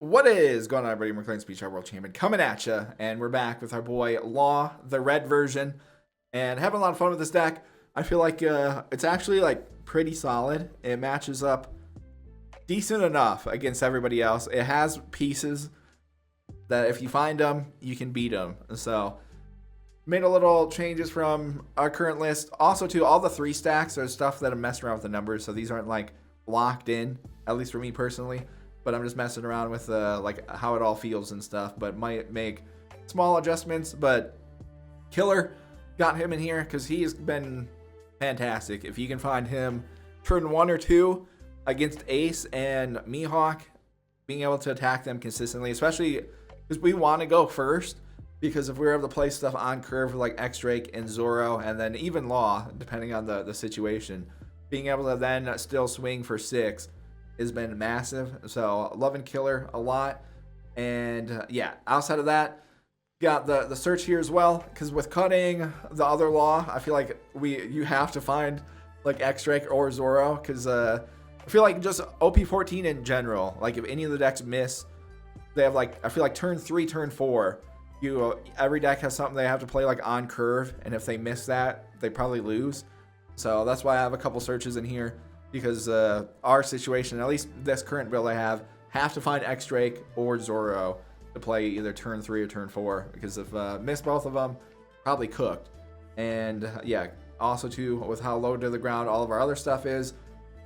What is going on, everybody? McLean Speech, our world champion, coming at you, and we're back with our boy Law, the red version, and having a lot of fun with this deck. I feel like it's actually like pretty solid. It matches up decent enough against everybody else. It has pieces that if you find them, you can beat them. So made a little changes from our current list. Also, to all the 3 stacks are stuff that I'm messing around with the numbers, so these aren't like locked in, at least for me personally. But I'm just messing around with like how it all feels and stuff, but might make small adjustments. But Killer, got him in here because he has been fantastic. If you can find him turn 1 or 2 against Ace and Mihawk, being able to attack them consistently, especially because we want to go first, because if we're able to play stuff on curve like X-Drake and Zoro, and then even Law, depending on the situation, being able to then still swing for 6 has been massive. So loving Killer a lot. And yeah, outside of that, got the search here as well, because with cutting the other Law, I feel like you have to find like X-Drake or Zoro, because I feel like just OP14 in general, like if any of the decks miss, they have like, I feel like turn 3, turn 4, every deck has something they have to play like on curve, and if they miss that, they probably lose. So that's why I have a couple searches in here, because our situation, at least this current build I have to find X-Drake or Zoro to play either turn 3 or turn 4, because if miss both of them, probably cooked. And yeah, also too, with how low to the ground all of our other stuff is,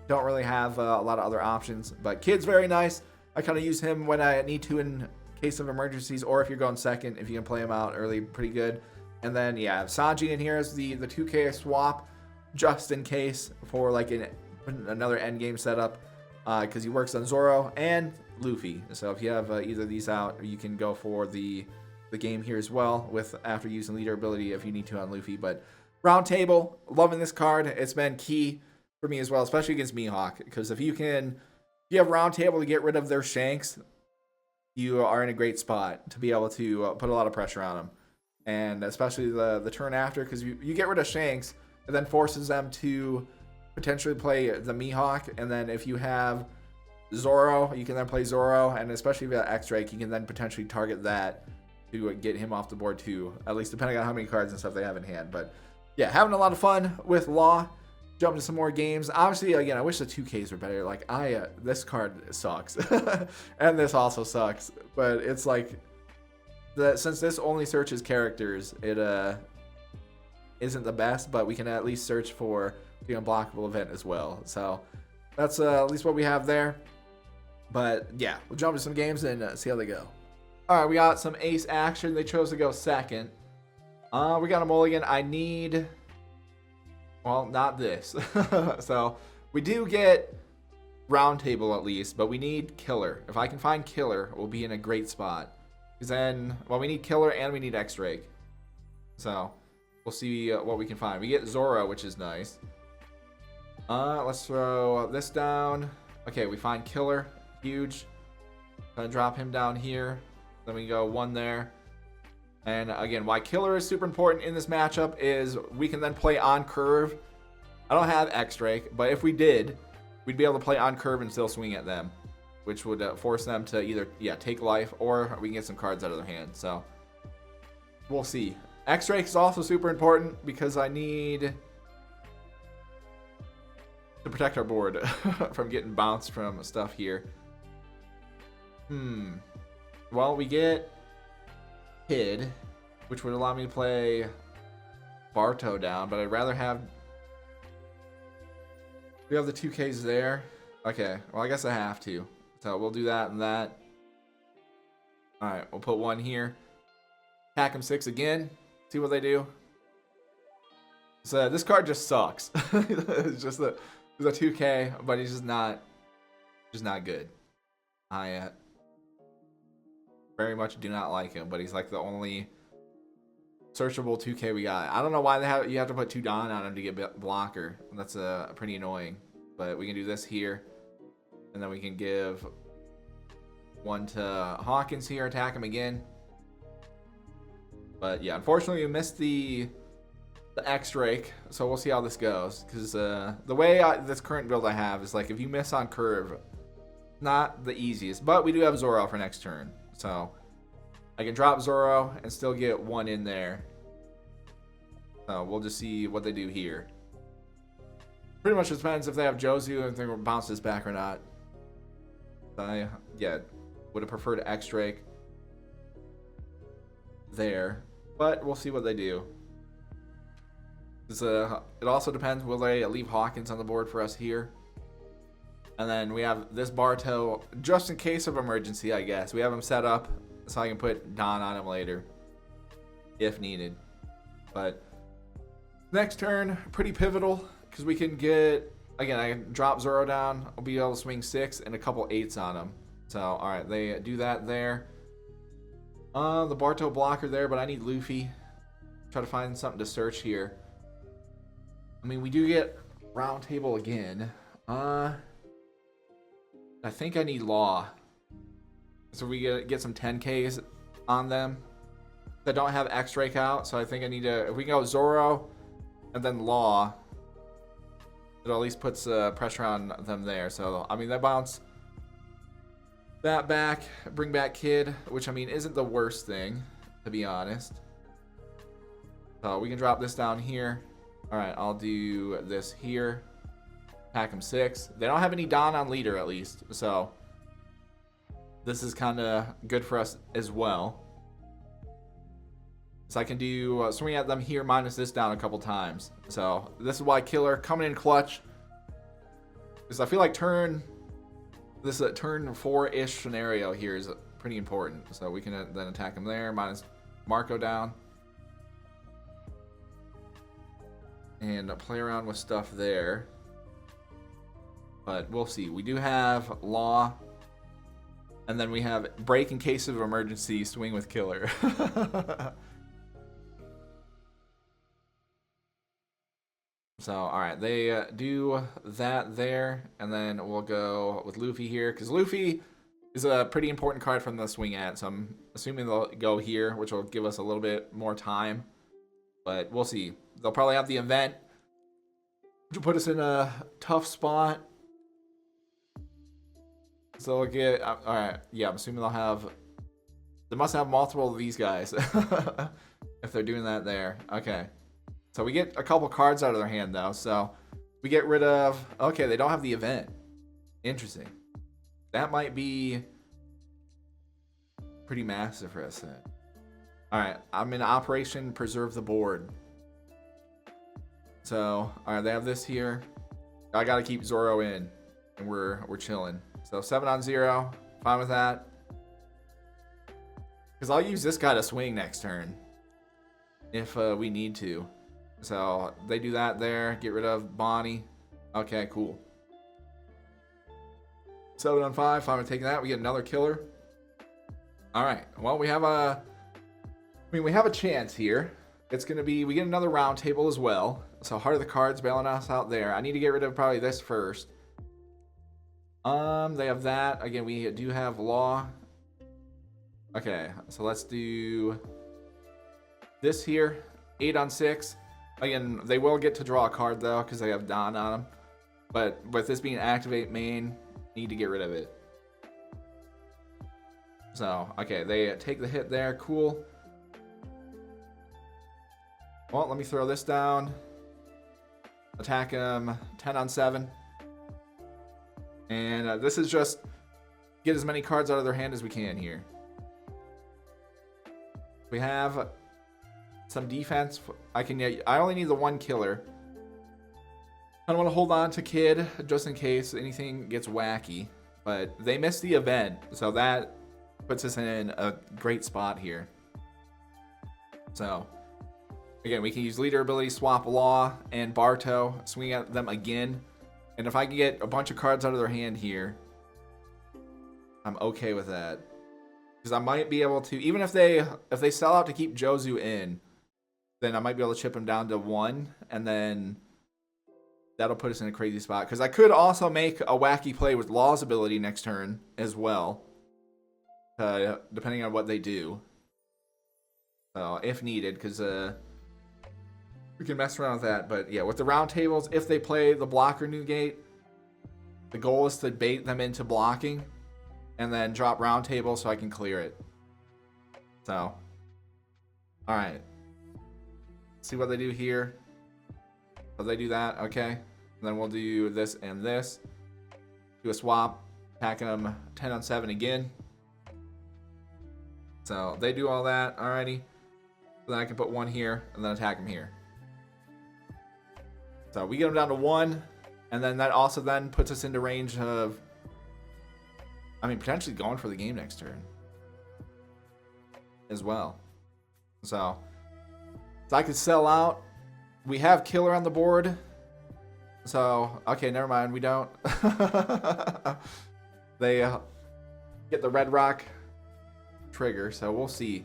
don't really have a lot of other options. But Kid's very nice. I kind of use him when I need to in case of emergencies, or if you're going second, if you can play him out early, pretty good. And then yeah, Sanji in here is the 2K swap, just in case for like another end game setup, because he works on Zoro and Luffy. So if you have either of these out, you can go for the game here as well, with after using leader ability if you need to on Luffy. But round table, loving this card. It's been key for me as well, especially against Mihawk, because if you have round table to get rid of their shanks, you are in a great spot to be able to put a lot of pressure on them. And especially the turn after, because you get rid of shanks, it then forces them to potentially play the Mihawk, and then if you have Zoro, you can then play Zoro, and especially if you have X-Drake, you can then potentially target that to get him off the board too, at least depending on how many cards and stuff they have in hand. But yeah, having a lot of fun with Law. Jump into some more games. Obviously, again, I wish the 2Ks were better. Like, this card sucks. And this also sucks. But it's like, since this only searches characters, it isn't the best, but we can at least search for the unblockable event as well. So that's at least what we have there. But yeah, we'll jump into some games and see how they go. All right, we got some ace action. They chose to go second. We got a mulligan. I need, well, not this. So we do get round table at least, but we need Killer. If I can find Killer, we'll be in a great spot. Because then, well, we need Killer and we need X-Drake. So we'll see what we can find. We get Zoro, which is nice. Let's throw this down. Okay, we find Killer. Huge. Gonna drop him down here. Then we go 1 there. And again, why Killer is super important in this matchup is we can then play on curve. I don't have X-Drake, but if we did, we'd be able to play on curve and still swing at them, which would force them to either, take life, or we can get some cards out of their hand. So we'll see. X-Drake is also super important because I need to protect our board from getting bounced from stuff here. Well, we get Kid, which would allow me to play Barto down, but I'd rather have... We have the 2Ks there. Okay, well, I guess I have to. So we'll do that and that. Alright, we'll put 1 here. Attack him 6 again. See what they do. So this card just sucks. It's just a 2K, but he's just not good. I very much do not like him, but he's like the only searchable 2K we got. I don't know why you have to put 2 Dawn on him to get blocker. That's pretty annoying. But we can do this here, and then we can give 1 to Hawkins here, attack him again. But yeah, unfortunately we missed the X-Drake, so we'll see how this goes. Because the way this current build I have is like if you miss on curve, not the easiest. But we do have Zoro for next turn. So I can drop Zoro and still get one in there. So we'll just see what they do here. Pretty much depends if they have Jozu and if they bounce this back or not. I, yeah, would have preferred X-Drake there. But we'll see what they do. It also depends, will they leave Hawkins on the board for us here? And then we have this Barto, just in case of emergency, I guess. We have him set up so I can put Don on him later, if needed. But next turn, pretty pivotal, because we can get, again, I can drop Zoro down. I'll be able to swing 6 and a couple 8s on him. So, alright, they do that there. The Barto blocker there, but I need Luffy. Try to find something to search here. I mean, we do get round table again. I think I need Law. So we get some 10Ks on them that don't have X-Drake out. So I think I need to, if we go Zoro and then Law, it at least puts pressure on them there. So, I mean, that bounce that back, bring back Kid, which, I mean, isn't the worst thing, to be honest. So we can drop this down here. All right, I'll do this here. Pack them 6. They don't have any Don on leader, at least. So this is kind of good for us as well. So I can do swing at them here minus this down a couple times. So this is why Killer coming in clutch. Because I feel like turn 4-ish scenario here is pretty important. So we can then attack him there, minus Marco down. And play around with stuff there. But we'll see. We do have Law. And then we have break in case of emergency, swing with Killer. So, alright, they do that there. And then we'll go with Luffy here. Because Luffy is a pretty important card from the swing at. So I'm assuming they'll go here, which will give us a little bit more time. But we'll see. They'll probably have the event, which will put us in a tough spot. So we'll get, alright, yeah, I'm assuming they must have multiple of these guys if they're doing that there. Okay. So we get a couple cards out of their hand though. So we get rid of, okay, they don't have the event. Interesting. That might be pretty massive for us then. Alright, I'm in Operation Preserve the Board. So, alright, they have this here. I gotta keep Zoro in. And we're chilling. So 7 on 0. Fine with that. Because I'll use this guy to swing next turn. If we need to. So they do that there. Get rid of Bonnie. Okay, cool. 7 on 5. Fine with taking that. We get another killer. Alright. Well, we have a chance here. It's going to be, we get another round table as well. So Heart of the Cards bailing us out there. I need to get rid of probably this first. They have that. Again, we do have Law. Okay, so let's do this here. 8 on 6. Again, they will get to draw a card though, because they have Don on them. But with this being activate main, need to get rid of it. So, okay, they take the hit there. Cool. Well, let me throw this down. Attack him 10 on 7. And this is just get as many cards out of their hand as we can here. We have some defense. I only need the one killer. I don't want to hold on to Kid just in case anything gets wacky. But they missed the event, so that puts us in a great spot here. So, again, we can use leader ability, swap Law and Barto, swing at them again. And if I can get a bunch of cards out of their hand here, I'm okay with that. Because I might be able to, even if they sell out to keep Jozu in, then I might be able to chip him down to 1, and then that'll put us in a crazy spot. Because I could also make a wacky play with Law's ability next turn as well, depending on what they do. So, if needed, because we can mess around with that. But yeah, with the round tables, if they play the blocker Newgate, the goal is to bait them into blocking. and then drop round table so I can clear it. So, all right. See what they do here. So they do that, okay. And then we'll do this and this. Do a swap, attacking them 10 on 7 again. So they do all that, alrighty. Then I can put 1 here and then attack them here. So we get them down to 1, and then that also then puts us into range of, I mean, potentially going for the game next turn as well. So I could sell out. We have killer on the board. So, okay, never mind. We don't. They get the red rock trigger, so we'll see.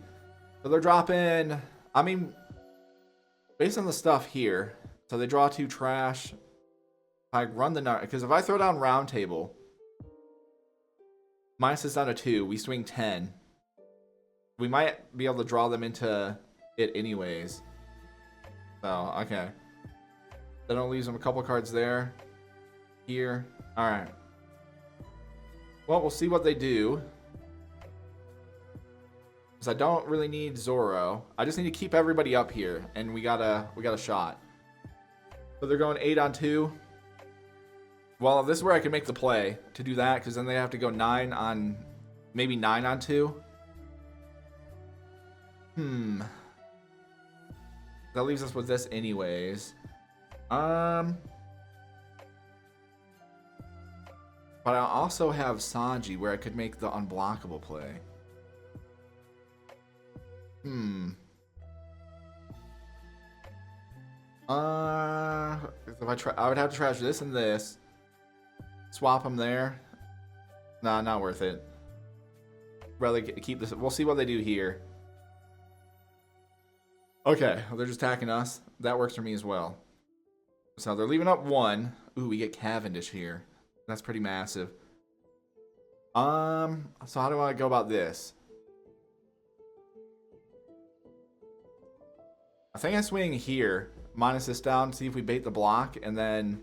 So they're dropping, I mean, based on the stuff here, so they draw 2 trash. I run the, because if I throw down round table, minus is down to 2, we swing 10. We might be able to draw them into it anyways. So, okay. Then it leaves them a couple cards there. Here. Alright. Well, we'll see what they do. Because I don't really need Zoro. I just need to keep everybody up here. And we got a shot. So they're going 8 on 2. Well, this is where I can make the play to do that. Because then they have to go 9 on... Maybe 9 on 2. That leaves us with this anyways. But I also have Sanji where I could make the unblockable play. If I try, I would have to trash this and this. Swap them there. Nah, not worth it. Rather keep this. We'll see what they do here. Okay, they're just attacking us. That works for me as well. So they're leaving up 1. Ooh, we get Cavendish here. That's pretty massive. So how do I go about this? I think I swing here. Minus this down, see if we bait the block, and then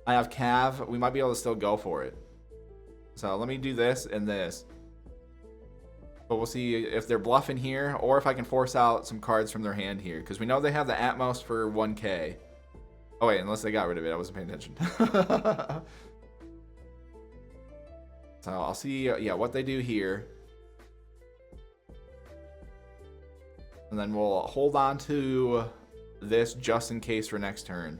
I have Cav. We might be able to still go for it. So let me do this and this. But we'll see if they're bluffing here, or if I can force out some cards from their hand here. Because we know they have the Atmos for 1k. Oh wait, unless they got rid of it. I wasn't paying attention. So I'll see, yeah, what they do here. And then we'll hold on to this just in case for next turn.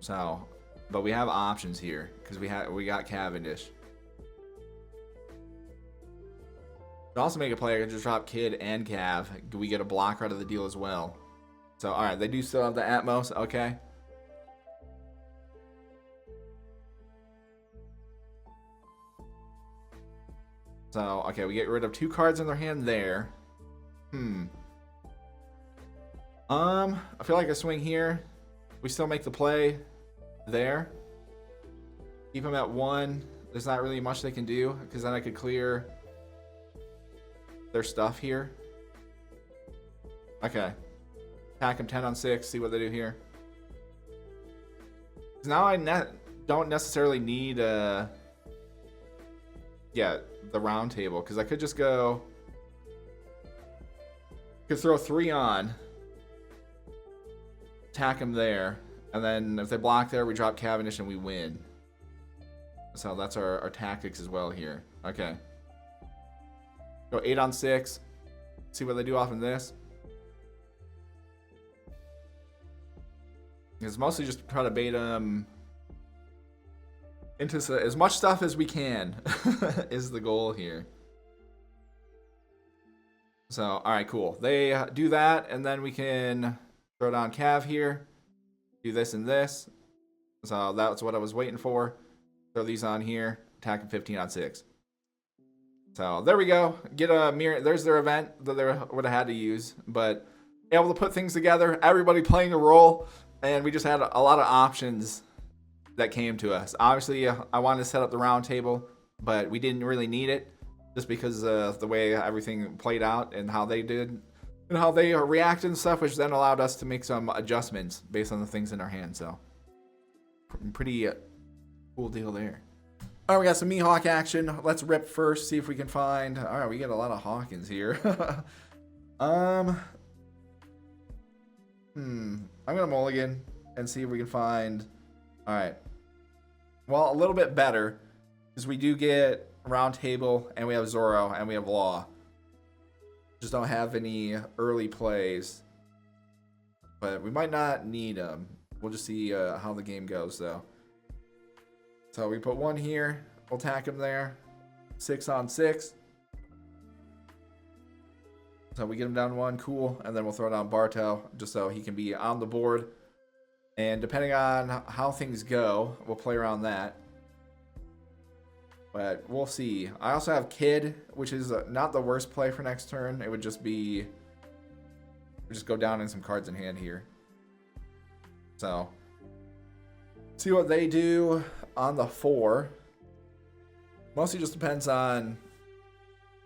So, but we have options here because we got Cavendish. Could also make a play. I could just drop Kid and Cav. We get a blocker out of the deal as well. So, all right, they do still have the Atmos. Okay. So, okay, we get rid of 2 cards in their hand there. I feel like a swing here. We still make the play there. Keep them at 1. There's not really much they can do because then I could clear their stuff here. Okay. Attack them 10 on 6. See what they do here. Now I don't necessarily need the round table because I could just go. Could throw 3 on. Attack them there. And then if they block there, we drop Cavendish and we win. So that's our tactics as well here. Okay. Go 8 on 6. See what they do off in this. It's mostly just try to bait them into as much stuff as we can is the goal here. So, alright, cool. They do that, and then we can throw down Cav here. Do this and this. So that's what I was waiting for. Throw these on here. Attack them 15 on 6. So there we go. Get a mirror. There's their event that they would have had to use. But able to put things together. Everybody playing a role. And we just had a lot of options that came to us. Obviously, I wanted to set up the round table. But we didn't really need it. Just because of the way everything played out and how they did. and how they react and stuff, which then allowed us to make some adjustments based on the things in our hand. So pretty cool deal there. All right, we got some Mihawk action. Let's rip first, see if we can find. All right, we get a lot of Hawkins here. I'm gonna mulligan and see if we can find. All right, well, a little bit better because we do get Round Table and we have Zoro and we have Law. Just don't have any early plays, but we might not need them. We'll just see how the game goes, though. So we put one here. We'll attack him there. 6 on 6. So we get him down 1. Cool. And then we'll throw down Barto just so he can be on the board. And depending on how things go, we'll play around that. But we'll see. I also have Kid, which is not the worst play for next turn. It would just be... we'll just go down in some cards in hand here. So... see what they do on the 4. Mostly just depends on...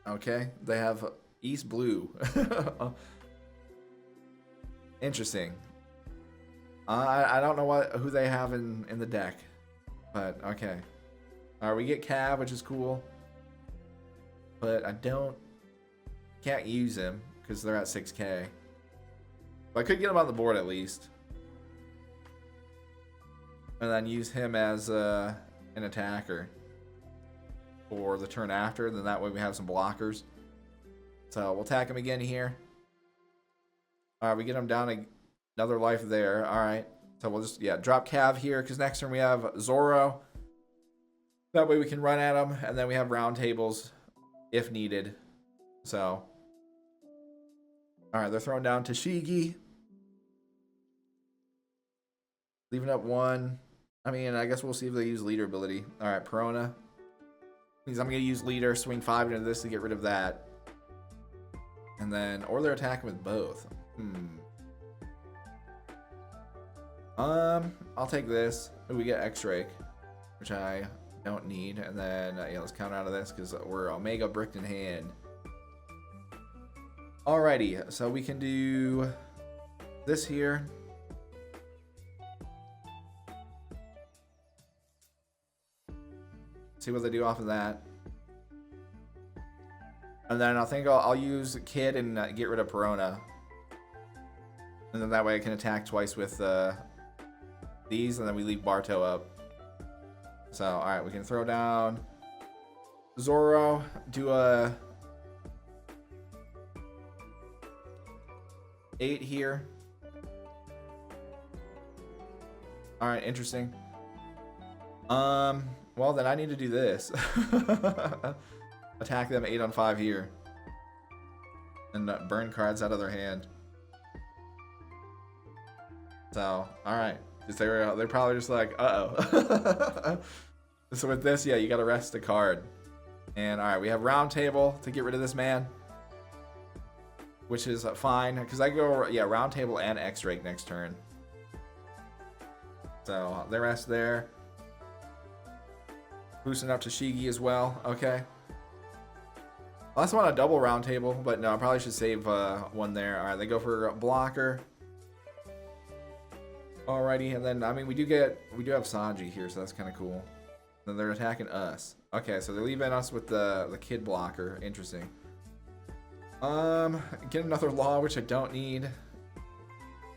okay, they have East Blue. Interesting. I don't know who they have in the deck. But, okay. Alright, we get Cav, which is cool. But I can't use him because they're at 6k. But I could get him on the board at least. And then use him as an attacker for the turn after. Then that way we have some blockers. So we'll attack him again here. Alright, we get him down another life there. Alright. So we'll just, drop Cav here because next turn we have Zoro. That way we can run at them, and then we have round tables if needed. So, all right, they're throwing down Tashigi. Leaving up 1. I mean, I guess we'll see if they use leader ability. All right, Perona. Means I'm going to use leader, swing 5 into this to get rid of that. And then, or they're attacking with both. I'll take this. We get X-Rake, which I... don't need. And then let's count out of this because we're Omega bricked in hand. Alrighty, so we can do this here. See what they do off of that. And then I think I'll use Kid and get rid of Perona. And then that way I can attack twice with these, and then we leave Barto up. So, alright, we can throw down Zoro, do a 8 here. Alright, interesting. Well, then I need to do this. Attack them 8 on 5 here. And burn cards out of their hand. So, alright. They're probably just like, uh-oh. So with this, you gotta rest a card. And alright, we have round table to get rid of this man. Which is fine, because I go, round table and X-Rake next turn. So, they rest there. Boosting up to Shigi as well, okay. Unless I want a double round table, but no, I probably should save one there. Alright, they go for a blocker. Alrighty, and then, I mean, we do have Sanji here, so that's kind of cool. Then they're attacking us. Okay, so they're leaving us with the Kid blocker. Interesting. Get another Law, which I don't need.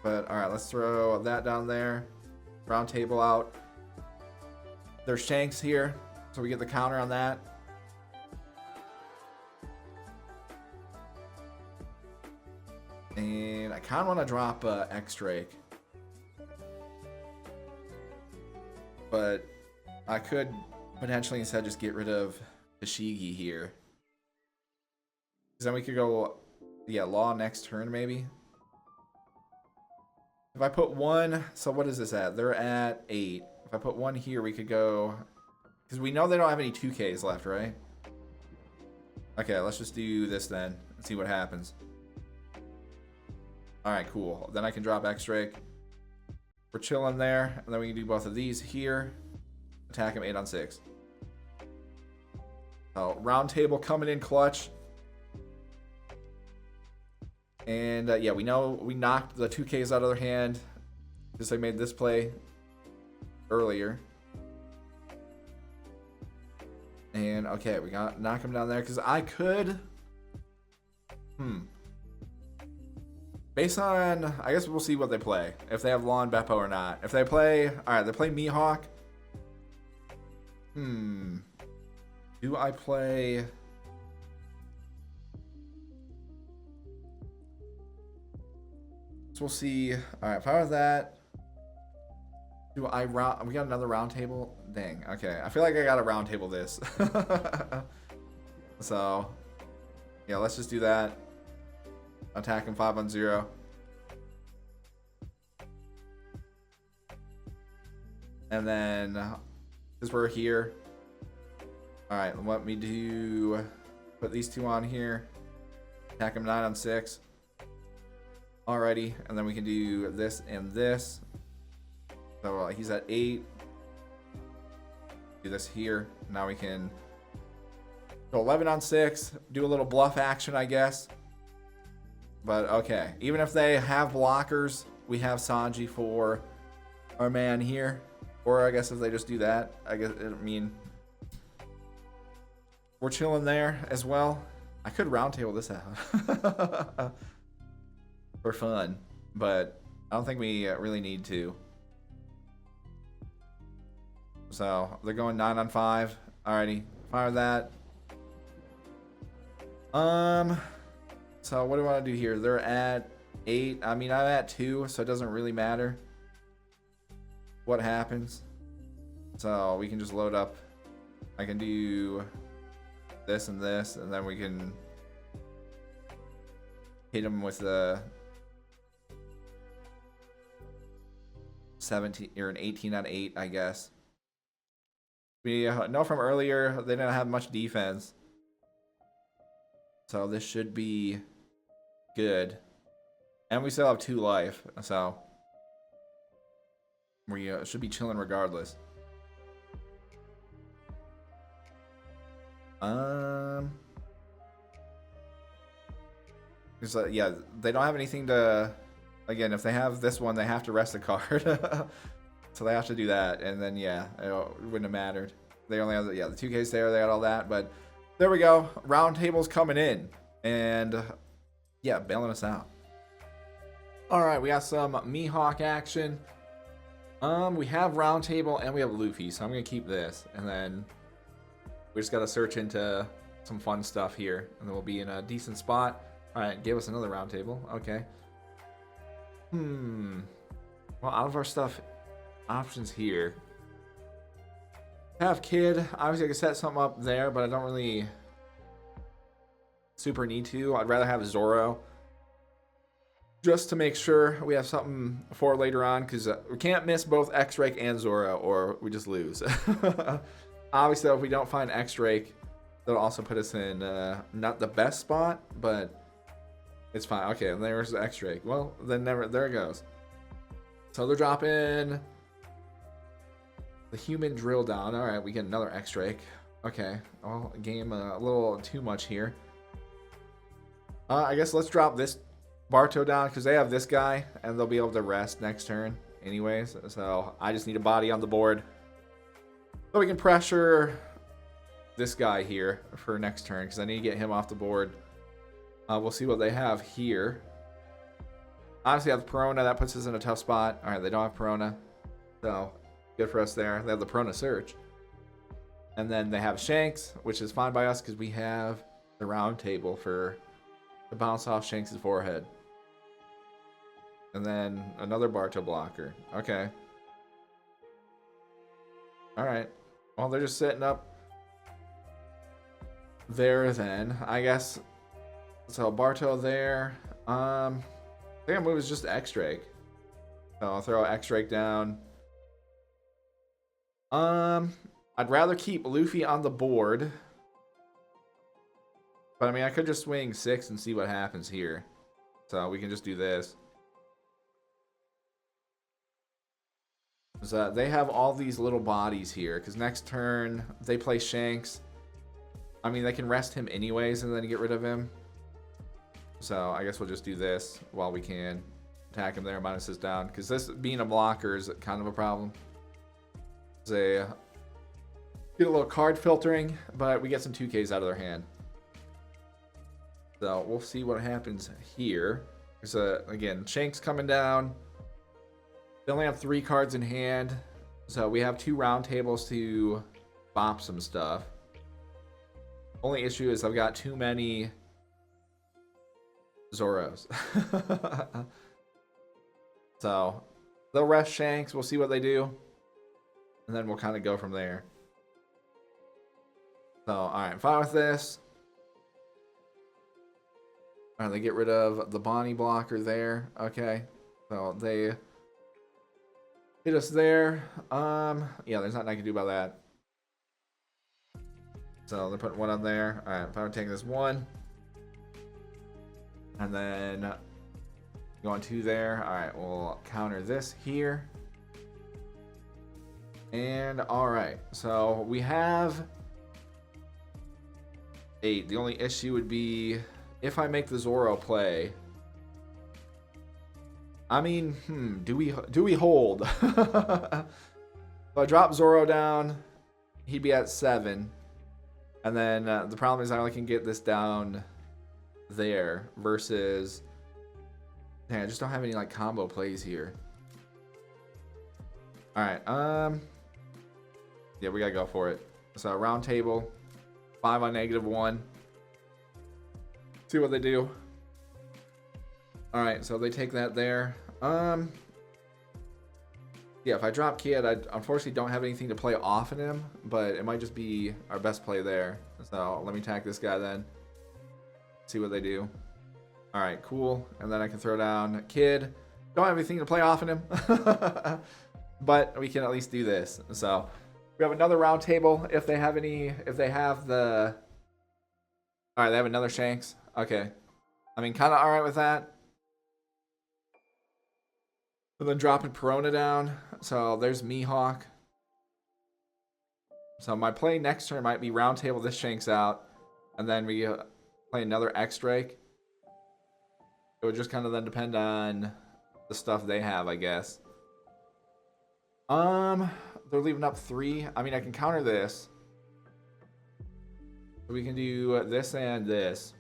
But, alright, let's throw that down there. Round table out. There's Shanks here, so we get the counter on that. And I kind of want to drop X-Drake. But I could potentially instead just get rid of Tashigi here. Because then we could go, Law next turn maybe. If I put 1, so what is this at? They're at 8. If I put 1 here, we could go, because we know they don't have any 2Ks left, right? Okay, let's just do this then and see what happens. Alright, cool. Then I can drop X-Drake. We're chilling there, and then we can do both of these here. Attack him 8 on 6. So, round table coming in clutch. And yeah, we know we knocked the 2Ks out of their hand because they made this play earlier. And okay, we got knock him down there because I could. Based on, I guess we'll see what they play. If they have Law and Beppo or not. If they play, all right, they play Mihawk. Do I play? So we'll see. All right, if I was that, do I round? We got another round table. Dang. Okay, I feel like I got to round table this. So, yeah, let's just do that. Attack him 5-on-0. And then, because we're here. All right, let me do. Put these two on here. Attack him 9-on-6. Alrighty, and then we can do this and this. So he's at 8. Do this here. Now we can go 11-on-6. Do a little bluff action, I guess. But okay, even if they have blockers, we have Sanji for our man here. Or I guess if they just do that, I mean, we're chilling there as well. I could roundtable this out. For fun, but I don't think we really need to. So they're going 9-on-5. Alrighty, fire that. So what do I want to do here? They're at 8. I mean, I'm at 2, so it doesn't really matter what happens. So we can just load up. I can do this, and then we can hit them with the 17 or an 18-on-8, I guess. We know from earlier they didn't have much defense, so this should be good. And we still have 2 life, so we should be chilling regardless. Yeah, they don't have anything to. Again, if they have this one, they have to rest a card. So they have to do that. And then, yeah, it wouldn't have mattered. They only have, the 2Ks there. They got all that. But there we go. Round table's coming in. And, yeah, bailing us out. All right, we got some Mihawk action. We have round table and we have Luffy. So I'm going to keep this. And then we just got to search into some fun stuff here. And then we'll be in a decent spot. All right, give us another round table. Okay. Well, out of our stuff options here, have Kid. Obviously I could set something up there, but I don't really super need to. I'd rather have Zoro just to make sure we have something for later on, because we can't miss both X-Rake and Zoro or we just lose. Obviously if we don't find X-Rake, that'll also put us in not the best spot, but it's fine. Okay, and there's the X-Ray. Well, then never. There it goes. So they're dropping the human drill down. All right, we get another X-Ray. Okay, well, game a little too much here. I guess let's drop this Barto down because they have this guy, and they'll be able to rest next turn anyways. So I just need a body on the board so we can pressure this guy here for next turn because I need to get him off the board. We'll see what they have here. Honestly, I have Perona. That puts us in a tough spot. All right, they don't have Perona. So, good for us there. They have the Perona Search. And then they have Shanks, which is fine by us because we have the round table for to bounce off Shanks' forehead. And then another Barto blocker. Okay. All right. Well, they're just setting up there then, I guess. So Barto there. I think our move is just X-Drake. So I'll throw X-Drake down. I'd rather keep Luffy on the board. But I mean, I could just swing 6 and see what happens here. So we can just do this. So they have all these little bodies here. Because next turn, they play Shanks. I mean, they can rest him anyways and then get rid of him. So I guess we'll just do this while we can. Attack him there, minus his down. Because this being a blocker is kind of a problem. They get a little card filtering, but we get some 2Ks out of their hand. So we'll see what happens here. There's again, Shank's coming down. They only have 3 cards in hand. So we have 2 round tables to bop some stuff. Only issue is I've got too many Zoros. So they'll rest Shanks. We'll see what they do. And then we'll kind of go from there. So, alright, I'm fine with this. Alright, they get rid of the Bonnie blocker there. Okay. So they hit us there. Yeah, there's nothing I can do about that. So they're putting 1 on there. Alright, if I'm taking this 1. And then going 2 there. Alright, we'll counter this here. And alright, so we have 8. The only issue would be if I make the Zoro play. I mean, do we hold? If I drop Zoro down, he'd be at 7. And then the problem is I only can get this down there versus... Dang, I just don't have any like combo plays here. Alright, yeah, we gotta go for it. So round table, 5 on -1. See what they do. Alright, so they take that there. Yeah, if I drop Kid, I unfortunately don't have anything to play off in him, but it might just be our best play there. So let me attack this guy then. See what they do. Alright, cool. And then I can throw down Kid. Don't have anything to play off in him. But we can at least do this. So we have another round table if they have any, if they have the... Alright, they have another Shanks. Okay. I mean, kind of alright with that. And then dropping Perona down. So there's Mihawk. So my play next turn might be round table this Shanks out. And then we play another X-Drake. It would just kind of then depend on the stuff they have, I guess. They're leaving up 3. I mean, I can counter this. We can do this and this.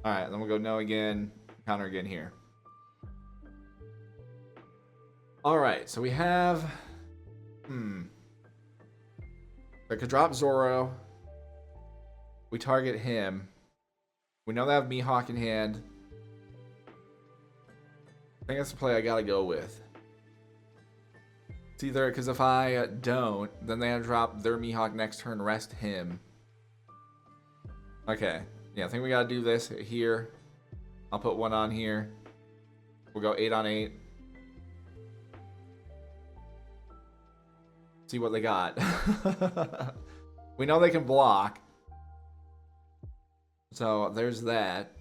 Alright, then we'll go no again. Counter again here. Alright, so we have... I could drop Zoro. We target him. We know they have Mihawk in hand. I think that's the play I gotta go with. It's either because if I don't, then they have to drop their Mihawk next turn, rest him. Okay. Yeah, I think we gotta do this here. I'll put 1 on here. We'll go 8 on 8. See what they got. We know they can block. So there's that.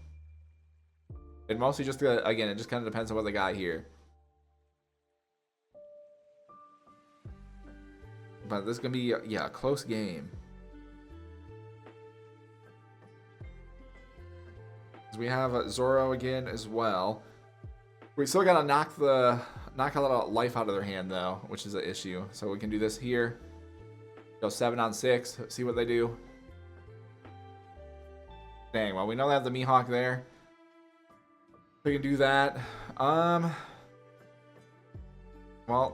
It mostly just, again, it just kind of depends on what they got here. But this is going to be, yeah, a close game. We have Zoro again as well. We still got to knock a lot of life out of their hand, though, which is an issue. So we can do this here. Go 7 on 6, see what they do. Dang, well, we know they have the Mihawk there. We can do that. Well,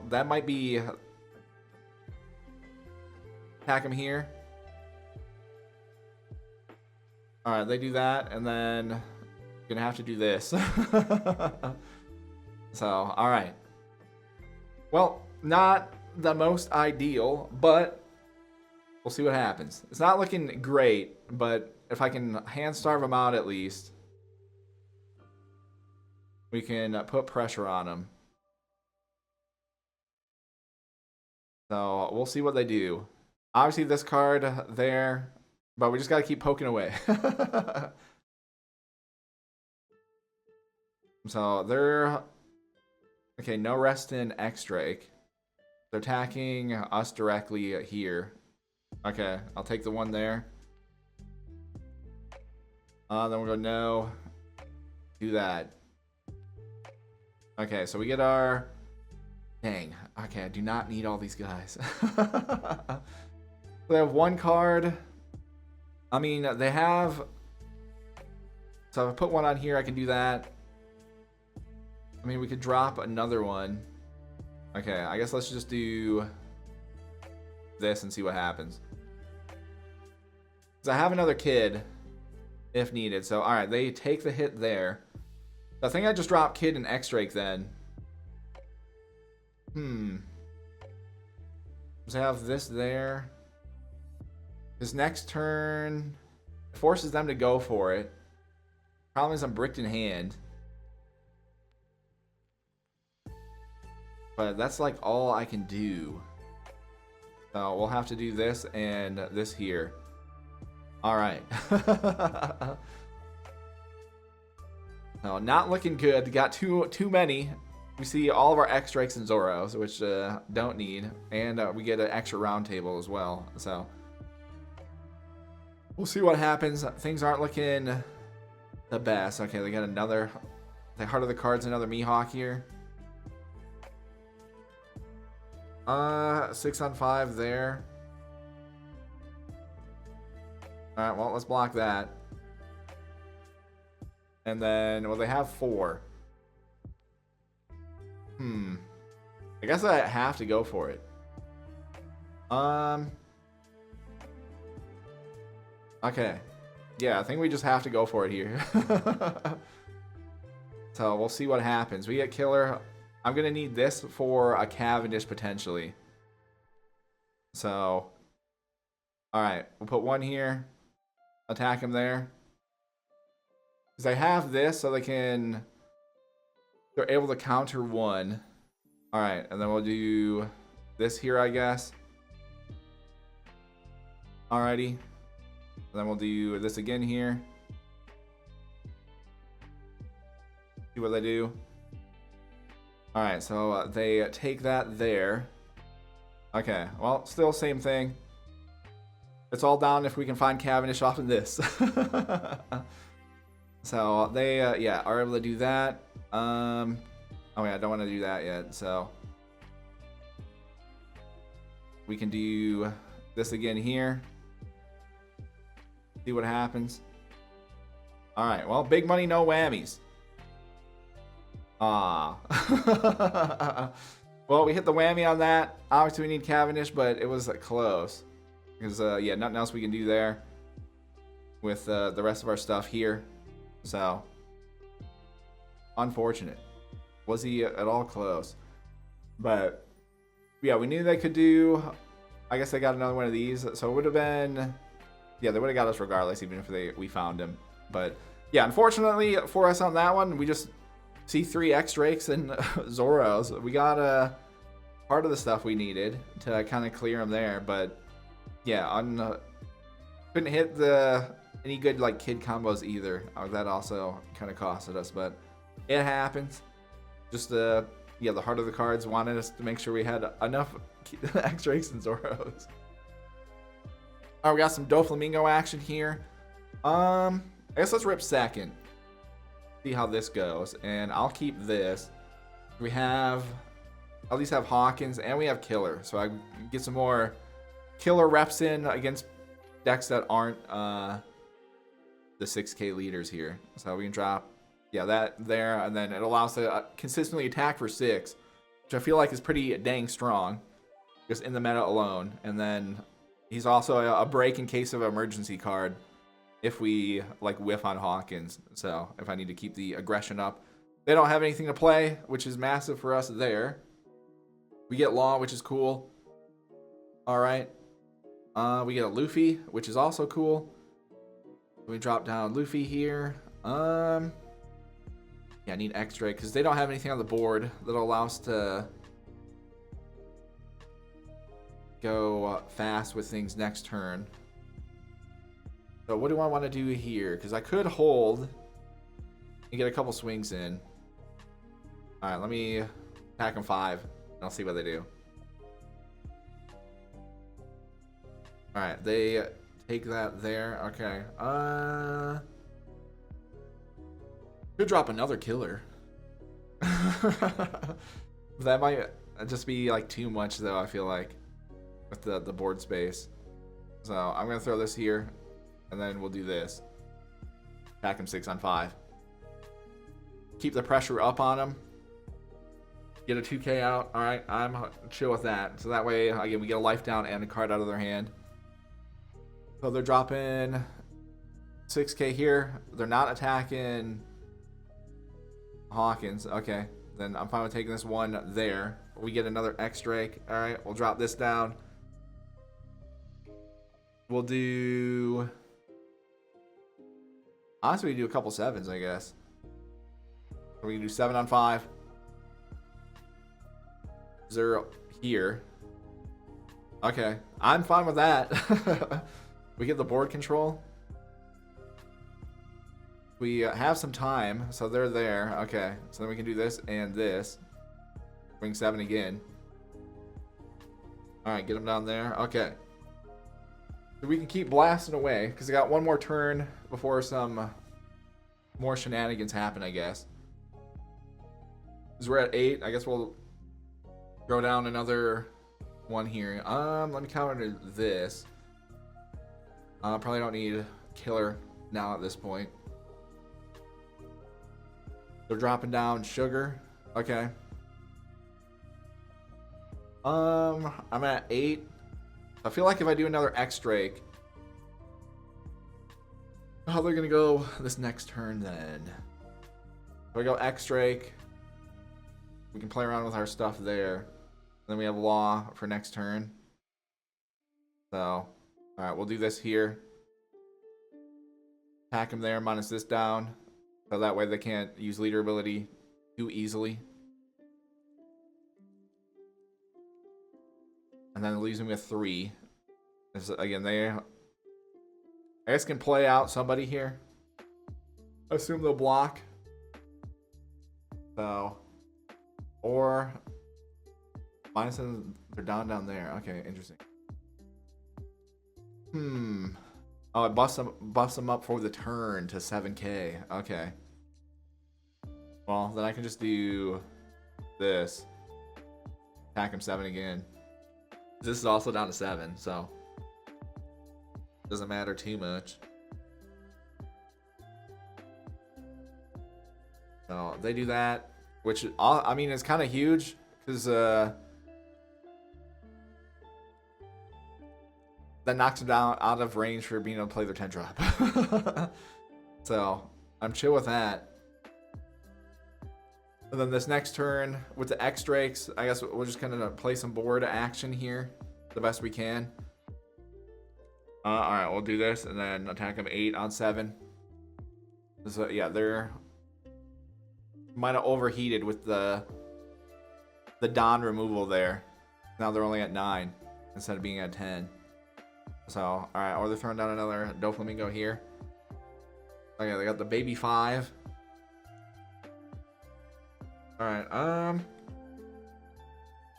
that might be... Attack him here. Alright, they do that, and then... Gonna have to do this. So, alright. Well, not the most ideal, but... We'll see what happens. It's not looking great, but if I can hand starve them out at least... We can put pressure on them. So, we'll see what they do. Obviously, this card there, but we just got to keep poking away. So, they're... Okay, no rest in X-Drake. They're attacking us directly here. Okay, I'll take the 1 there. Then we'll go no. Do that. Okay, so we get our... Dang. Okay, I do not need all these guys. They have one card. I mean, they have... So if I put one on here, I can do that. I mean, we could drop another one. Okay, I guess let's just do this and see what happens. Because I have another kid if needed. So, alright, they take the hit there. I think I just dropped Kid and X-Drake then. So I have this there. This next turn forces them to go for it. Problem is I'm bricked in hand. But that's like all I can do. So we'll have to do this and this here. Alright. No, not looking good. Got too many. We see all of our X-Strikes and Zoros, which don't need. And we get an extra round table as well. So we'll see what happens. Things aren't looking the best. Okay, they got another... The heart of the cards, another Mihawk here. 6 on 5 there. Alright, well, let's block that. And then, well, they have 4. I guess I have to go for it. Okay. Yeah, I think we just have to go for it here. So, we'll see what happens. We get Killer. I'm going to need this for a Cavendish, potentially. So, alright. We'll put one here. Attack him there. Because I have this, so they're able to counter one. Alright, and then we'll do this here, I guess. Alrighty. And then we'll do this again here. See what they do. Alright, so they take that there. Okay, well, still same thing. It's all down if we can find Cavendish off of this. So they, yeah, are able to do that. Oh yeah, I don't want to do that yet, so. We can do this again here. See what happens. Alright, well, big money, no whammies. Ah. Well, we hit the whammy on that. Obviously, we need Cavendish, but it was close. Because, yeah, nothing else we can do there with the rest of our stuff here. So, unfortunate. Was he at all close? But, yeah, we knew they could do... I guess they got another one of these. So, it would have been... Yeah, they would have got us regardless, even if we found him. But, yeah, unfortunately for us on that one, we just see 3 X-Drakes and Zoros. We got part of the stuff we needed to kind of clear them there. But, yeah, couldn't hit any good like kid combos either. That also kind of costed us, but it happens. Just yeah, the heart of the cards wanted us to make sure we had enough X-Drakes and Zoros. Alright, we got some Doflamingo action here. I guess let's rip second. See how this goes, and I'll keep this. We have at least have Hawkins, and we have Killer, so I can get some more Killer reps in against decks that aren't the 6k leaders here. So we can drop, yeah, that there, and then it allows to consistently attack for 6, which I feel like is pretty dang strong, just in the meta alone. And then he's also a break in case of emergency card if we like whiff on Hawkins. So if I need to keep the aggression up. They don't have anything to play, which is massive for us there. We get Law, which is cool. Alright. We get a Luffy, which is also cool. We drop down Luffy here. Yeah, I need X-Ray because they don't have anything on the board that'll allow us to go fast with things next turn. So what do I want to do here? Because I could hold and get a couple swings in. All right, let me attack them 5, and I'll see what they do. All right, they take that there. Okay. Could drop another killer. That might just be like too much though, I feel like, with the board space. So I'm gonna throw this here, and then we'll do this. Attack him 6 on 5. Keep the pressure up on him. Get a 2k out. All right, I'm chill with that. So that way, again, we get a life down and a card out of their hand. So they're dropping 6k here. They're not attacking Hawkins. Okay, then I'm fine with taking this one there. We get another X-Drake. All right, we'll drop this down. We'll do... Honestly, we do a couple 7s, I guess. We can do 7 on 5. 0 here. Okay, I'm fine with that. We get the board control. We have some time, so they're there. Okay, so then we can do this and this. Bring 7 again. All right, get them down there. Okay. So we can keep blasting away because we got one more turn before some more shenanigans happen, I guess. Because we're at 8, I guess we'll throw down another one here. Let me counter this. Probably don't need killer now at this point. They're dropping down sugar. Okay. I'm at 8. I feel like if I do another X-Drake, how they're gonna go this next turn then. If I go X-Drake, we can play around with our stuff there. Then we have Law for next turn. So, alright, we'll do this here. Attack him there, minus this down. So that way they can't use leader ability too easily. And then leaves him with 3. This, again, they, I guess, can play out somebody here. I assume they'll block. So, or minus them, they're down there. Okay, interesting. Oh, it busts them up for the turn to 7k. Okay. Well, then I can just do this. Attack him 7 again. This is also down to 7, so doesn't matter too much. So they do that, which I mean is kind of huge because that knocks them down out of range for being able to play their 10 drop. So I'm chill with that. And then this next turn with the X-Drakes, I guess we'll just kind of play some board action here the best we can. Alright, we'll do this and then attack them 8 on 7. So yeah, they're might have overheated with the Don removal there. Now they're only at 9 instead of being at 10. So, alright, or they're throwing down another Doflamingo here. Okay, they got the baby 5. Alright,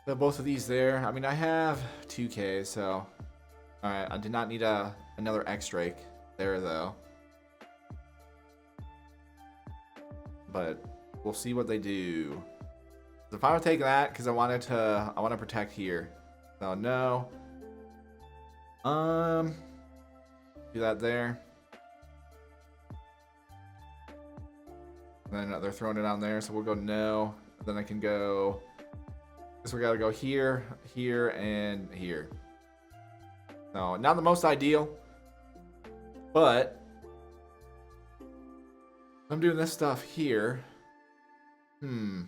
got both of these there. I mean, I have 2k, so... Alright, I did not need another X-Drake there, though. But we'll see what they do. So if I would take that, because I want to protect here. So, no. Do that there. And then they're throwing it on there, so we'll go no. Then I can go. So we gotta go here, here, and here. No, not the most ideal, but I'm doing this stuff here. So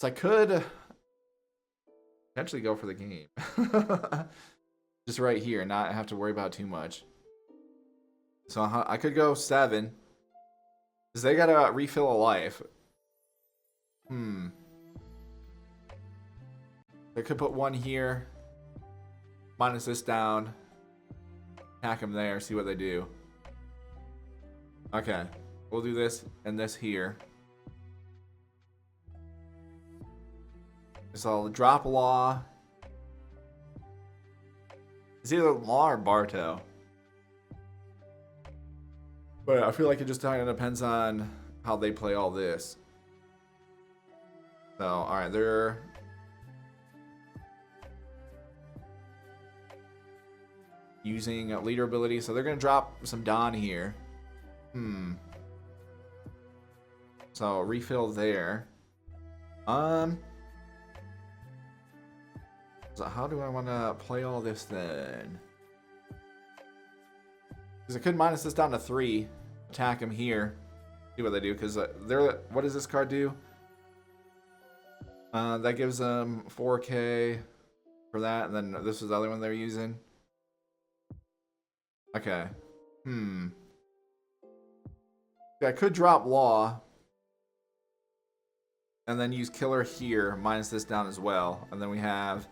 I could potentially go for the game. Just right here, not have to worry about too much. So I could go 7. Because they gotta refill a life. They could put 1 here. Minus this down. Attack them there, see what they do. Okay. We'll do this and this here. So I'll drop Law. It's either Law or Barto. But I feel like it just kind of depends on how they play all this. So, alright, they're... using leader ability, so they're going to drop some Dawn here. So, refill there. So how do I want to play all this then? Because I could minus this down to 3. Attack them here. See what they do, because they're... what does this card do? That gives them 4K for that, and then this is the other one they're using. Okay. I could drop Law. And then use Killer here, minus this down as well. And then we have...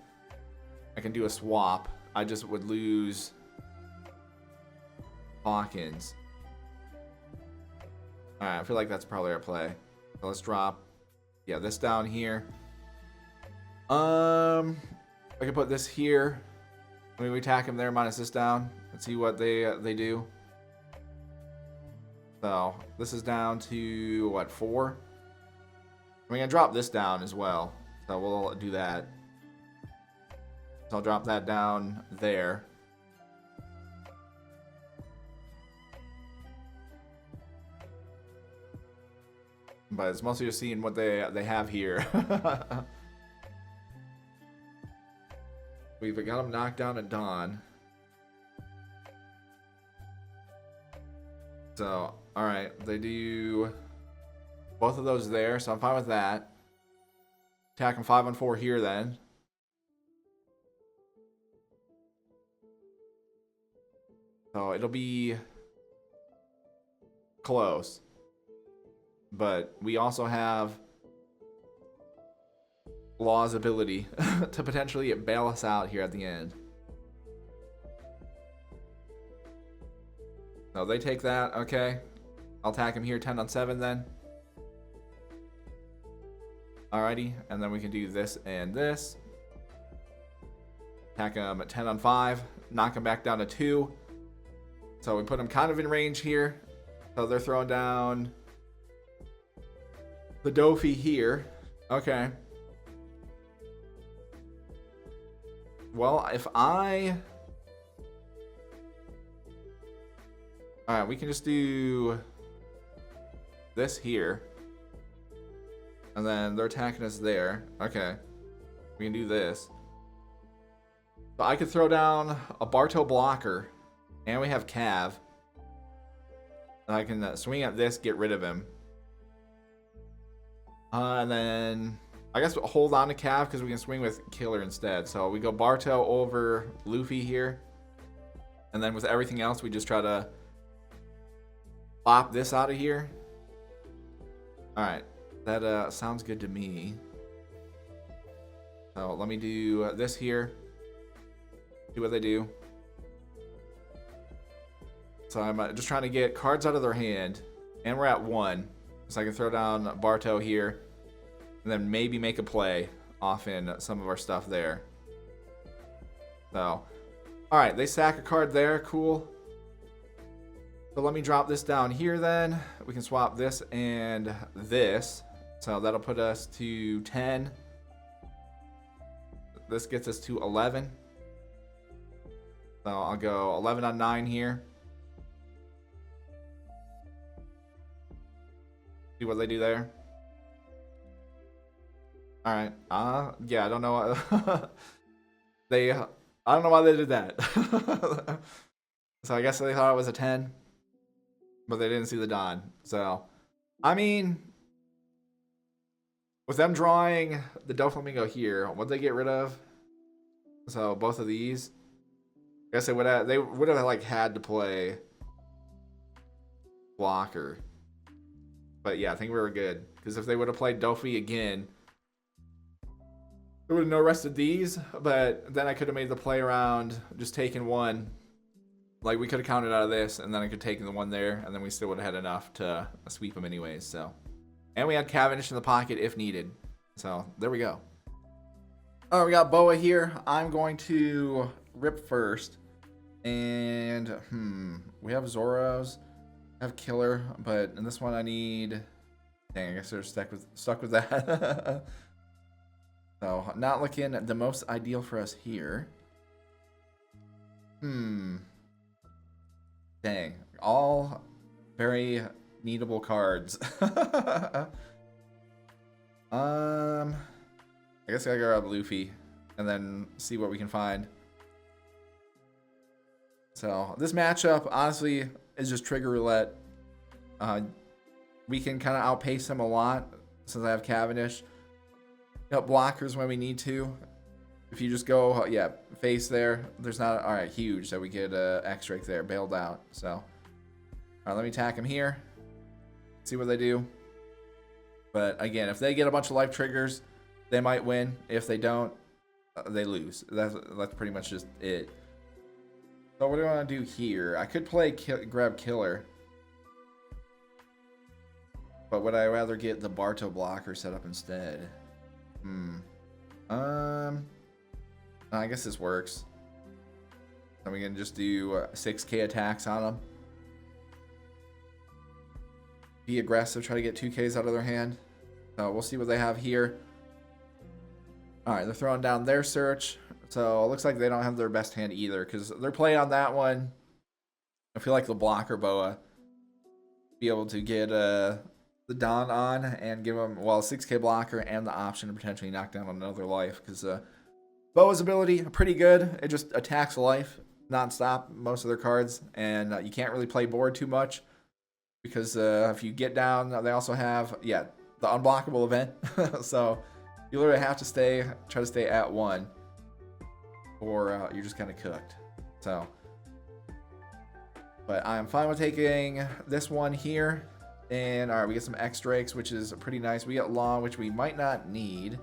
I can do a swap. I just would lose... Hawkins. Alright, I feel like that's probably our play. So let's drop... yeah, this down here. I can put this here. I mean, we attack him there, minus this down. Let's see what they do. So, this is down to, what, 4? I'm going to drop this down as well. So, we'll do that. So, I'll drop that down there. But it's mostly just seeing what they have here. We've got them knocked down at dawn. So, alright, they do both of those there, so I'm fine with that. Attack them 5 on 4 here then. So it'll be close. But we also have Law's ability to potentially bail us out here at the end. So they take that, okay. I'll attack him here 10 on 7 then. Alrighty, and then we can do this and this. Attack him at 10 on 5, knock him back down to 2. So we put him kind of in range here. So they're throwing down the Dofi here. Okay. Well, if I... Alright, we can just do this here. And then they're attacking us there. Okay. We can do this. So I could throw down a Barto blocker. And we have Cav. And I can swing at this, get rid of him. And then I guess we'll hold on to Cav because we can swing with Killer instead. So we go Barto over Luffy here. And then with everything else, we just try to pop this out of here. Alright. That sounds good to me. So let me do this here. See what they do. So I'm just trying to get cards out of their hand. And we're at 1. So I can throw down Barto here. And then maybe make a play off in some of our stuff there. So. Alright, they sack a card there. Cool. So let me drop this down here then. We can swap this and this. So that'll put us to 10. This gets us to 11. So I'll go 11 on 9 here. See what they do there. Alright. Yeah, I don't know. I don't know why they did that. So I guess they thought it was a 10. But they didn't see the Dawn. So, I mean, with them drawing the Doflamingo here, what'd they get rid of? So both of these. I guess they would have like had to play blocker. But yeah, I think we were good. Because if they would have played Dofi again, they would have no rested these. But then I could have made the play around just taking one. Like, we could have counted out of this, and then I could take the one there, and then we still would have had enough to sweep them anyways, so. And we had Cavendish in the pocket if needed. So, there we go. Oh, we got Boa here. I'm going to rip first. And, we have Zoros. I have killer, but in this one I need... Dang, I guess they're stuck with that. So, not looking the most ideal for us here. Dang. All very needable cards. I guess I gotta grab Luffy and then see what we can find. So, this matchup, honestly, is just trigger roulette. We can kind of outpace him a lot since I have Cavendish. Help blockers when we need to. If you just go, yeah, face there, there's not, all right, huge that we get X-Drake there, bailed out. So, all right, let me attack him here. See what they do. But again, if they get a bunch of life triggers, they might win. If they don't, they lose. That's pretty much just it. So what do I want to do here? I could play grab killer. But would I rather get the Barto blocker set up instead? I guess this works. And we can just do 6k attacks on them. Be aggressive, try to get 2ks out of their hand. So we'll see what they have here. Alright, they're throwing down their search. So it looks like they don't have their best hand either, because they're playing on that one. I feel like the blocker Boa be able to get the Don on and give him, well, a 6k blocker and the option to potentially knock down another life, because Boa's ability pretty good. It just attacks life non-stop, most of their cards, and you can't really play board too much, because if you get down, they also have, yeah, the unblockable event. So you literally have to try to stay at 1, or you're just kind of cooked. So, but I'm fine with taking this one here. And all right, we get some X-Drakes, which is pretty nice. We get Law, which we might not need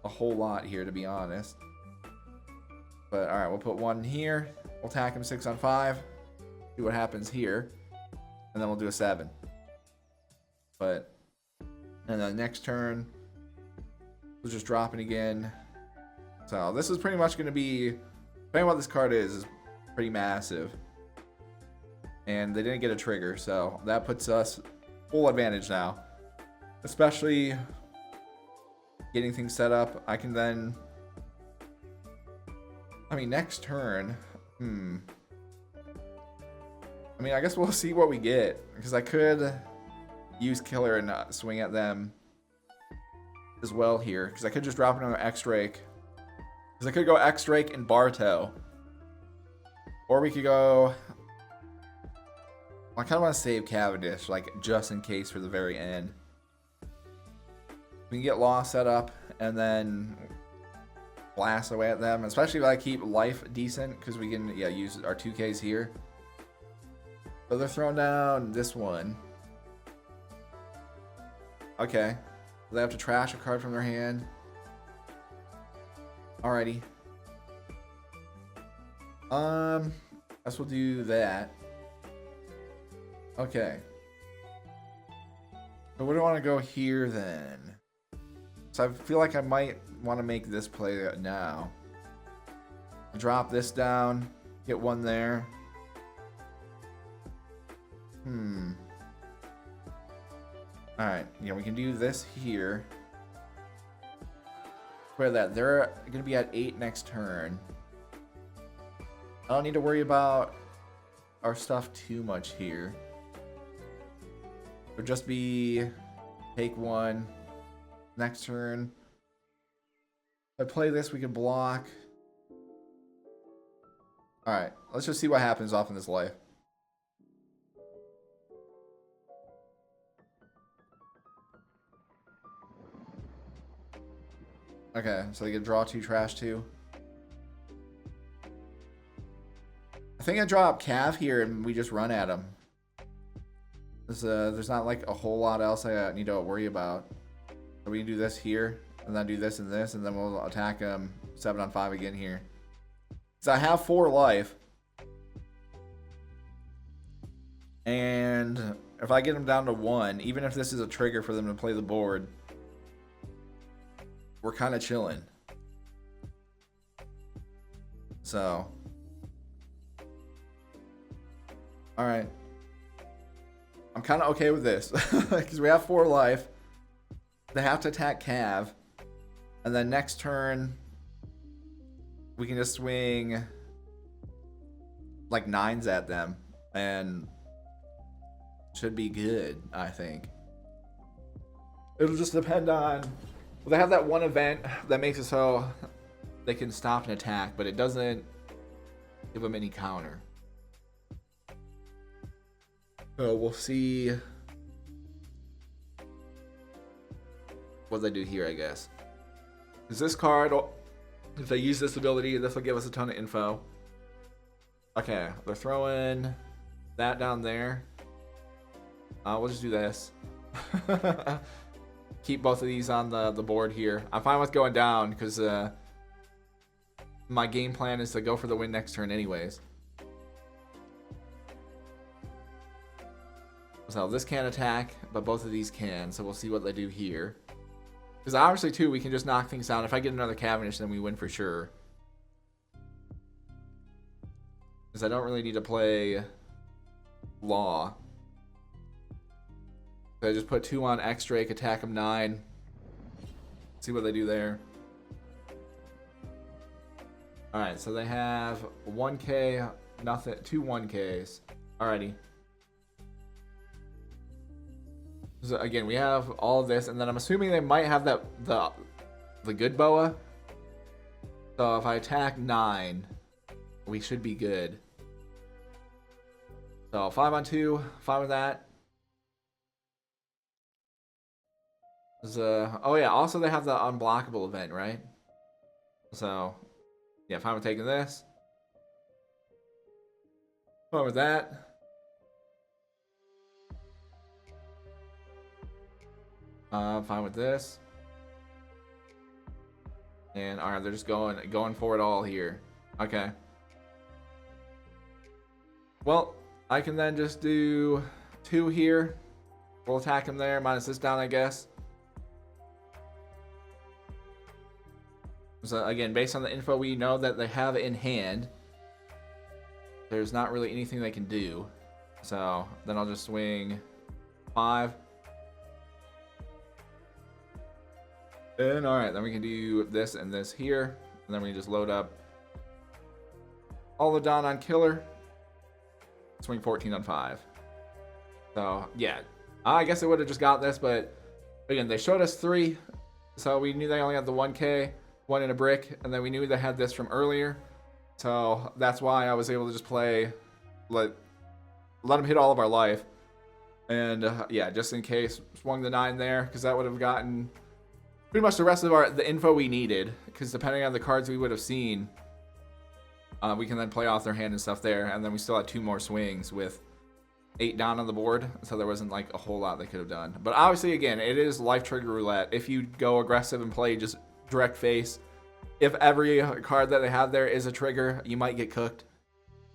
a whole lot here, to be honest. But all right, we'll put 1 here. We'll attack him 6 on 5. See what happens here. And then we'll do a 7. But, and then next turn, we'll just drop it again. So this is pretty much going to be, depending on what this card is pretty massive. And they didn't get a trigger, so that puts us full advantage now. Especially getting things set up. I can then, I mean, next turn, I mean, I guess we'll see what we get, because I could use killer and swing at them as well here, because I could just drop another X-Drake. Because I could go X-Drake and Barto. Or we could go, I kind of want to save Cavendish, like, just in case for the very end. We can get Law set up and then blast away at them, especially if I keep life decent, because we can, yeah, use our 2Ks here. So they're throwing down this one. Okay. They have to trash a card from their hand. Alrighty. I guess we'll do that. Okay. So where do I want to go here then? So I feel like I might want to make this play now. Drop this down. Get 1 there. Alright, yeah, we can do this here. Where that? They're going to be at 8 next turn. I don't need to worry about our stuff too much here. It'll just be take 1 next turn. If I play this, we can block. Alright, let's just see what happens off in this life. Okay, so they get draw 2, trash 2. I think I drop Cav here and we just run at him. There's not like a whole lot else I need to worry about. So we can do this here, and then do this and this, and then we'll attack him 7 on 5 again here. So I have 4 life. And if I get him down to 1, even if this is a trigger for them to play the board, we're kind of chilling. So, all right. I'm kind of okay with this because we have 4 life. They have to attack Cav, and then next turn we can just swing like 9s at them, and should be good. I think it'll just depend on. Well, they have that one event that makes it so they can stop an attack, but it doesn't give them any counter. So we'll see what they do here, I guess. Is this card, if they use this ability, this will give us a ton of info. Okay, they're throwing that down there. We'll just do this. Keep both of these on the board here. I'm fine with going down because my game plan is to go for the win next turn anyways. So this can't attack, but both of these can. So we'll see what they do here. Because obviously, too, we can just knock things down. If I get another Cavendish, then we win for sure. Because I don't really need to play Law. So I just put 2 on X-Drake, attack them 9. See what they do there. Alright, so they have 1k, nothing, 2 1ks. Alrighty. So again, we have all of this, and then I'm assuming they might have that the good boa. So if I attack 9, we should be good. So 5 on 2, 5 with that. Oh yeah, also they have the unblockable event, right? So yeah, fine with taking this. Fine with that. Fine with this. And alright, they're just going for it all here. Okay. Well, I can then just do 2 here. We'll attack him there, minus this down, I guess. So again, based on the info we know that they have in hand, there's not really anything they can do. So then I'll just swing 5. And alright, then we can do this and this here. And then we can just load up all the Dawn on Killer. Swing 14 on 5. So, yeah. I guess I would have just got this, but again, they showed us 3. So we knew they only had the 1k, 1 in a brick, and then we knew they had this from earlier. So that's why I was able to just play, let them hit all of our life. And yeah, just in case, swung the 9 there, because that would have gotten pretty much the rest of the info we needed, because depending on the cards we would have seen, we can then play off their hand and stuff there, and then we still had 2 more swings with 8 down on the board, so there wasn't like a whole lot they could have done. But obviously, again, it is life trigger roulette. If you go aggressive and play just direct face, if every card that they have there is a trigger, you might get cooked.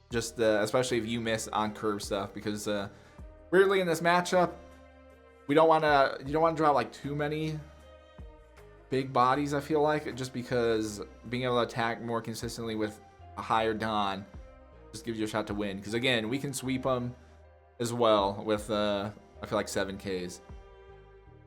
Just especially if you miss on curve stuff, because weirdly in this matchup, you don't want to draw like too many big bodies. I feel like, just because being able to attack more consistently with a higher Dawn just gives you a shot to win. Because again, we can sweep them as well with I feel like 7Ks.